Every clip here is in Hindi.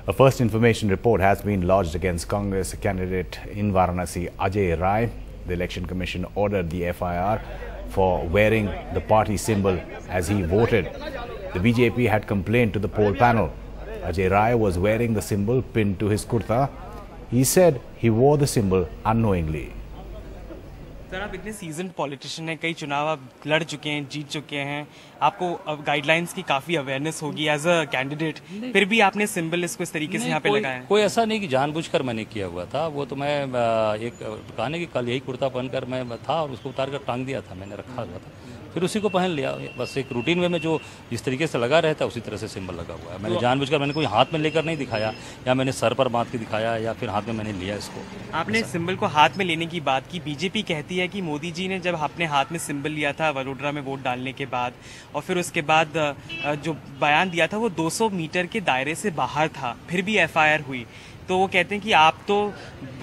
A first information report has been lodged against Congress candidate in Varanasi, Ajay Rai. The Election Commission ordered the FIR for wearing the party symbol as he voted. The BJP had complained to the poll panel. Ajay Rai was wearing the symbol pinned to his kurta. He said he wore the symbol unknowingly. Sir, आप इतने सीजन्ड पॉलिटिशियन हैं, कई चुनाव आप लड़ चुके हैं, जीत चुके हैं, आपको अब गाइडलाइंस की काफी अवेयरनेस होगी एज अ कैंडिडेट, फिर भी आपने सिंबल इसको इस तरीके से यहाँ पे लगाया है? कोई ऐसा नहीं कि जानबूझकर मैंने किया हुआ था। वो तो मैं एक कहने की कल यही कुर्ता पहनकर मैं था और उसको उतार कर टांग दिया था, मैंने रखा हुआ था, फिर उसी को पहन लिया। बस एक रूटीन वे में जो जिस तरीके से लगा रहता है उसी तरह से सिंबल लगा हुआ है। मैंने जानबूझकर मैंने कोई हाथ में लेकर नहीं दिखाया या मैंने सर पर बांध के दिखाया या फिर हाथ में मैंने लिया इसको। आपने सिंबल को हाथ में लेने की बात की। बीजेपी कहती है कि मोदी जी ने जब अपने हाथ में सिंबल लिया था वडोदरा में वोट डालने के बाद और फिर उसके बाद जो बयान दिया था वो 200 मीटर के दायरे से बाहर था, फिर भी FIR हुई। तो वो कहते हैं कि आप तो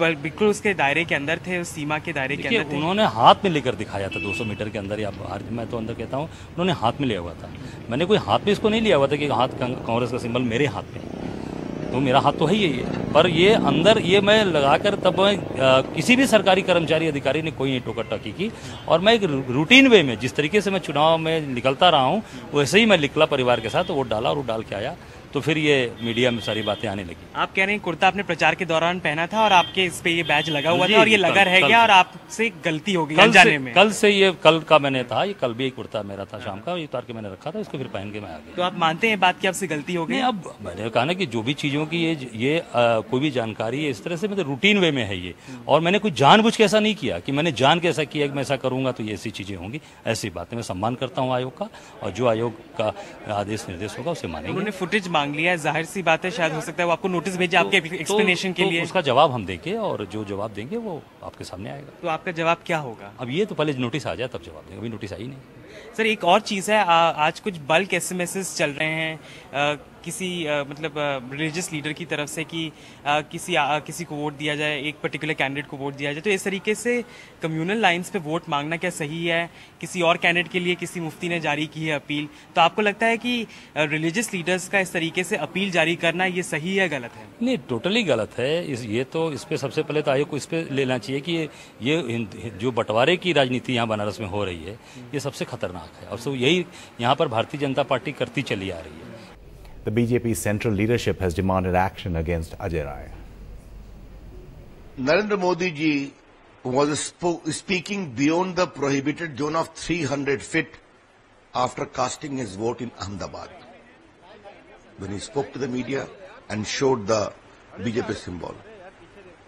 बिल्कुल उसके दायरे के अंदर थे, उस सीमा के दायरे के अंदर थे। उन्होंने हाथ में लेकर दिखाया था 200 मीटर के अंदर या बाहर, मैं तो अंदर कहता हूँ उन्होंने हाथ में लिया हुआ था। मैंने कोई हाथ में इसको नहीं लिया हुआ था कि हाथ कांग्रेस का सिंबल मेरे हाथ में, तो मेरा हाथ तो है ही है, पर ये अंदर ये मैं लगाकर तब किसी भी सरकारी कर्मचारी अधिकारी ने कोई नहीं टोका टाकी की। और मैं एक रूटीन वे में जिस तरीके से मैं चुनाव में निकलता रहा हूँ वैसे ही मैं निकला परिवार के साथ, वोट डाला और वोट डाल के आया, तो फिर ये मीडिया में सारी बातें आने लगी। आप कह रहे हैं कुर्ता आपने प्रचार के दौरान पहना था और आपके इस पे ये बैज लगा हुआ था और ये लगा रह गया और आपसे गलती हो गई अनजाने में। कल से ये कल का मैंने था, ये कल भी एक कुर्ता मेरा था शाम का, ये उतार के मैंने रखा था, इसको फिर पहन के मैं आ गया। तो आप मानते हैं बात की आपसे गलती हो गई? अब मैंने कहा ना कि जो भी चीजों की ये कोई भी जानकारी है इस तरह से मतलब रूटीन वे में है ये, और मैंने कोई जानबूझ के ऐसा नहीं किया कि मैंने जान के ऐसा किया कि मैं ऐसा करूंगा तो ये ऐसी चीजें होंगी। ऐसी बातें मैं सम्मान करता हूँ आयोग का, और जो आयोग का आदेश निर्देश होगा उसे मानेंगे। उन्होंने फुटेज मांग लिया है, जाहिर सी बात है, शायद हो सकता है वो आपको नोटिस भेजे आपके एक्सप्लेनेशन के लिए। उसका जवाब हम देंगे और जो जवाब देंगे वो आपके सामने आएगा। तो आपका जवाब क्या होगा? अब ये तो पहले नोटिस आ जाए तब जवाब देंगे, अभी नोटिस आई नहीं। सर, एक और चीज़ है, आज कुछ बल्क SMS चल रहे हैं किसी मतलब रिलीजियस लीडर की तरफ से कि किसी को वोट दिया जाए, एक पर्टिकुलर कैंडिडेट को वोट दिया जाए। तो इस तरीके से कम्युनल लाइंस पे वोट मांगना क्या सही है? किसी और कैंडिडेट के लिए किसी मुफ्ती ने जारी की है अपील, तो आपको लगता है कि रिलीजियस लीडर्स का इस तरीके से अपील जारी करना ये सही है गलत है? नहीं, टोटली गलत है। ये तो इस पे सबसे पहले तो आयोग को इस पे लेना चाहिए कि ये जो बंटवारे की राजनीति यहाँ बनारस में हो रही है ये सबसे खतरनाक है, और सो यही यहाँ पर भारतीय जनता पार्टी करती चली आ रही है। The BJP central leadership has demanded action against Ajay Rai. Narendra Modi ji was speaking beyond the prohibited zone of 300 feet after casting his vote in Ahmedabad, when he spoke to the media and showed the BJP symbol.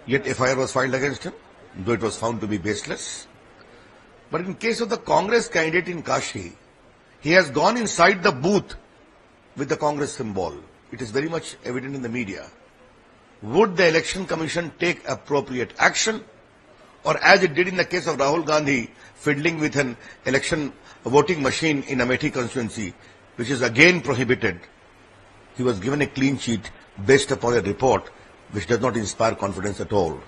Yet FIR was filed against him, though it was found to be baseless. But in case of the Congress candidate in Kashi, he has gone inside the booth with the Congress symbol. It is very much evident in the media. Would the Election Commission take appropriate action, or as it did in the case of Rahul Gandhi fiddling with an election voting machine in Amethi constituency, which is again prohibited? He was given a clean sheet based upon a report which does not inspire confidence at all.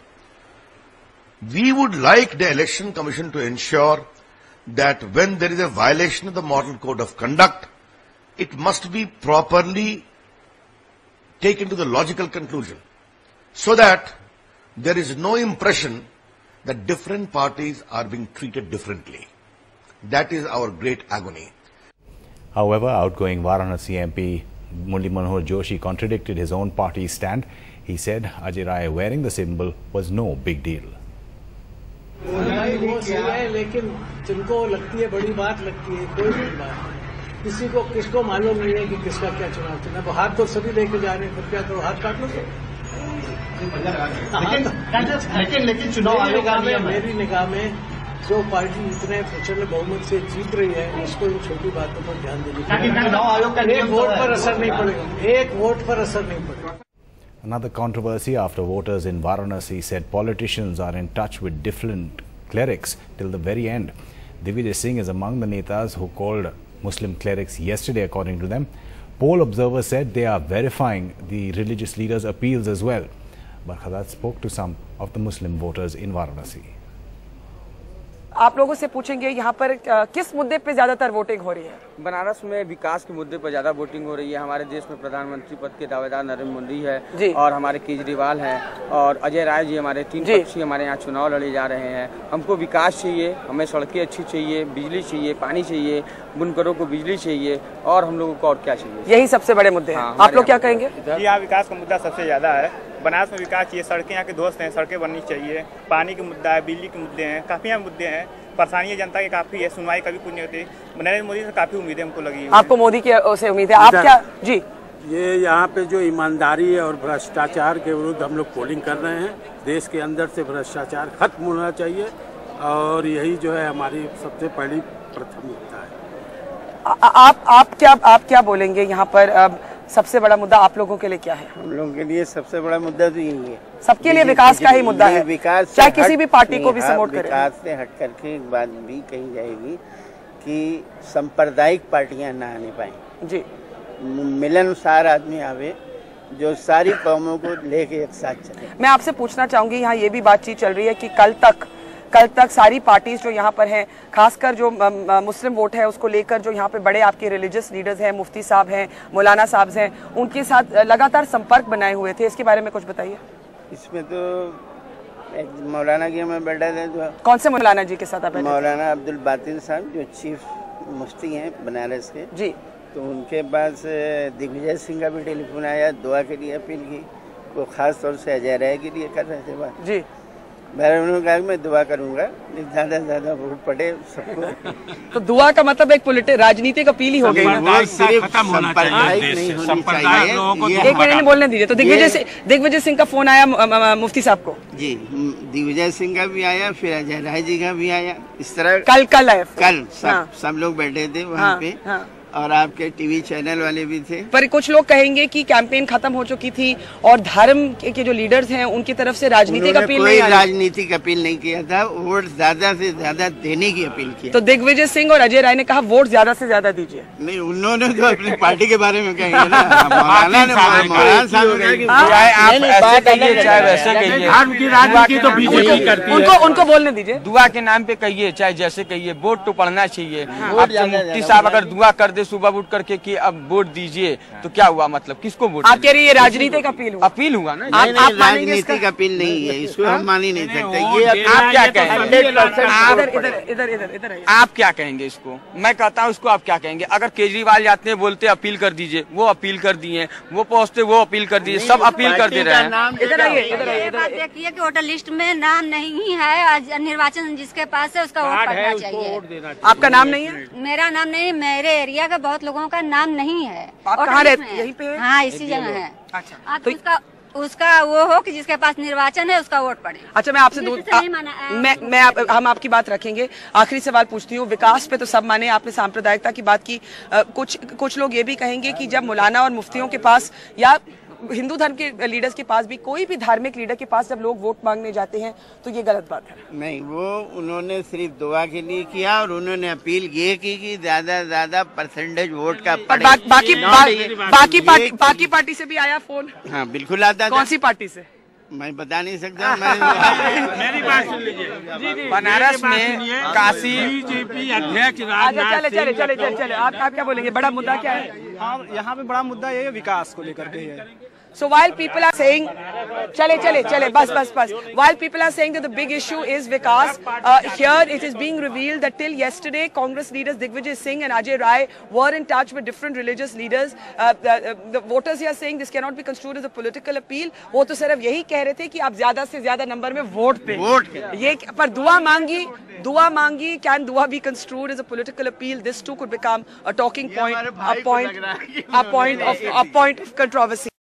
We would like the Election Commission to ensure that when there is a violation of the Model Code of Conduct, it must be properly taken to the logical conclusion, so that there is no impression that different parties are being treated differently. That is our great agony. However, outgoing Varanasi MP Murli Manohar Joshi contradicted his own party's stand. He said Ajay Rai wearing the symbol was no big deal. लेकिन जिनको लगती है बड़ी बात लगती है, कोई बड़ी बात किसी को किसको मालूम नहीं है कि किसका क्या चुनाव चुना। वो हाथ तो सभी लेके जा रहे हैं, फिर क्या तो हाथ काट लो। लेकिन चुनाव आयोग में मेरी निगाह में जो पार्टी इतने प्रचंड बहुमत से जीत रही है उसको इन छोटी बातों पर ध्यान देनी चाहिए। चुनाव आयोग का एक वोट पर असर नहीं पड़ेगा, एक वोट पर असर नहीं पड़ेगा। Another controversy after voters in Varanasi said politicians are in touch with different clerics till the very end. Divijay Singh is among the netas who called Muslim clerics yesterday, according to them. Poll observers said they are verifying the religious leaders' appeals as well. But Khadat spoke to some of the Muslim voters in Varanasi. आप लोगों से पूछेंगे यहाँ पर किस मुद्दे पे ज्यादातर वोटिंग हो रही है? बनारस में विकास के मुद्दे पर ज्यादा वोटिंग हो रही है। हमारे देश में प्रधानमंत्री पद के दावेदार नरेंद्र मोदी है और हमारे केजरीवाल हैं और अजय राय जी, हमारे 3 पक्षी हमारे यहाँ चुनाव लड़े जा रहे हैं। हमको विकास चाहिए, हमें सड़कें अच्छी चाहिए, बिजली चाहिए, पानी चाहिए, बुनकरों को बिजली चाहिए और हम लोगों को और क्या चाहिए। यही सबसे बड़े मुद्दे हैं। आप लोग क्या कहेंगे? यहाँ विकास का मुद्दा सबसे ज्यादा है। बनारस में विकास चाहिए, सड़कें यहाँ के दोस्त हैं, सड़कें बननी चाहिए, पानी के मुद्दा है, बिजली के मुद्दे हैं, काफी यहाँ मुद्दे हैं। परेशानी जनता की काफी है, सुनवाई कभी कुछ नहीं होती। नरेंद्र मोदी से काफी उम्मीदें हमको लगी। आपको मोदी की से उम्मीद है? आप क्या जी? ये यहाँ पे जो ईमानदारी और भ्रष्टाचार के विरुद्ध हम लोग पोलिंग कर रहे हैं। देश के अंदर से भ्रष्टाचार खत्म होना चाहिए और यही जो है हमारी सबसे पहली प्राथमिकता है। आप क्या बोलेंगे यहाँ पर? सबसे बड़ा मुद्दा आप लोगों के लिए क्या है? हम लोगों के लिए सबसे बड़ा मुद्दा तो यही है, सबके लिए विकास का ही मुद्दा है। विकास चाहे किसी भी पार्टी को भी सपोर्ट करें। विकास से हट करके एक बात भी कही जाएगी कि सांप्रदायिक पार्टियां ना आने पाए जी, मिलनसार आदमी आवे जो सारी कौमों को लेके एक साथ चले। मैं आपसे पूछना चाहूंगी, यहाँ ये भी बातचीत चल रही है कि कल तक सारी पार्टीज जो यहाँ पर हैं, खासकर जो मुस्लिम वोट है उसको लेकर जो यहाँ पे बड़े आपके रिलीजियस लीडर्स हैं, मुफ्ती साहब हैं, मौलाना साहब हैं, उनके साथ लगातार संपर्क बनाए हुए थे। इसके बारे में कुछ बताइए। इसमें तो एक मौलाना की हमें बैठा था। तो कौन से मौलाना जी के साथ आप? मौलाना अब्दुल बातिन साहब जो चीफ मुफ्ती हैं बनारस के जी। तो उनके पास दिग्विजय सिंह का भी टेलीफोन आया, दुआ के लिए अपील की। वो खास तौर से अजय राय के लिए कर रहे थे बात जी। उन्होंने कहा मैं दुआ करूंगा ज्यादा से ज्यादा वोट पड़े सबको। तो दुआ का मतलब एक राजनीतिक अपील ही हो गई ना? वो सिर्फ सांप्रदायिक नहीं होनी चाहिए। एक मिनट बोलने दीजिए। तो दिग्विजय सिंह का फोन आया मुफ्ती साहब को? जी, दिग्विजय सिंह का भी आया, फिर अजय राय जी का भी आया। इस तरह कल आया, कल सब लोग बैठे थे वहाँ पे और आपके टीवी चैनल वाले भी थे। पर कुछ लोग कहेंगे कि कैंपेन खत्म हो चुकी थी और धर्म के जो लीडर्स हैं उनकी तरफ से राजनीतिक अपील नहीं आई। राजनीतिक अपील नहीं किया था, वोट ज्यादा से ज्यादा देने की अपील की। तो दिग्विजय सिंह और अजय राय ने कहा वोट ज्यादा से ज्यादा दीजिए। नहीं, उन्होंने तो अपनी पार्टी के बारे में कहेंगे ना। मौलाना साहब उनको बोलने दीजिए। दुआ के नाम पे कहिए, चाहे जैसे कहिए, वोट तो पड़ना चाहिए। मुफ्ती साहब अगर दुआ कर दे सुबह उठ करके कि अब वोट दीजिए तो क्या हुआ? मतलब किसको वोट? आप कह रही है राजनीतिक अपील हुआ? अपील हुआ ना। आप राजनीतिक अपील नहीं है, इसको हम मान ही नहीं सकते। ये आप क्या कहेंगे? इधर आप क्या कहेंगे इसको? मैं कहता हूँ इसको आप क्या कहेंगे? अगर केजरीवाल जाते हैं बोलते अपील कर दीजिए, वो अपील कर दिए, वो पहुँचते वो अपील कर दिए, सब अपील कर दे रहे हैं। इधर आइए। देखिए कि वोटर लिस्ट में नाम नहीं है, निर्वाचन जिसके पास है उसका वोट पड़ना चाहिए। आपका नाम नहीं है? मेरा नाम नहीं, मेरे एरिया का बहुत लोगों का नाम नहीं है। आप कहाँ रहते? यहीं पे? हाँ, इसी जगह है। अच्छा, तो उसका वो हो कि जिसके पास निर्वाचन है उसका वोट पड़े। अच्छा, मैं आपसे हम आपकी बात रखेंगे। आखिरी सवाल पूछती हूँ। विकास पे तो सब माने, आपने सांप्रदायिकता की बात की। कुछ लोग ये भी कहेंगे कि जब मौलाना और मुफ्तियों के पास या हिंदू धर्म के लीडर्स के पास भी, कोई भी धार्मिक लीडर के पास जब लोग वोट मांगने जाते हैं तो ये गलत बात है। नहीं, वो उन्होंने सिर्फ दुआ के लिए किया और उन्होंने अपील ये की कि ज्यादा परसेंटेज वोट का पड़े। बाकी पार्टी से भी आया फोन? हाँ, बिल्कुल आता। कौन सी पार्टी से? मैं बता नहीं सकता। मेरी बात सुन लीजिए। बनारस में काशी बीजेपी अध्यक्ष चले। आप क्या बोलेंगे? बड़ा मुद्दा क्या है? हाँ, यहाँ पे बड़ा मुद्दा ये विकास को लेकर के है। So while people are saying, chale, bus. While people are saying that the big issue is Vikas, here it is being revealed that till yesterday, Congress leaders Digvijay Singh and Ajay Rai were in touch with different religious leaders. The voters here are saying this cannot be construed as a political appeal. वो तो सिर्फ यही कह रहे थे कि आप ज्यादा से ज्यादा नंबर में वोट दें। ये पर दुआ मांगी. Can dua be construed as a political appeal? This too could become a talking point, a point of controversy.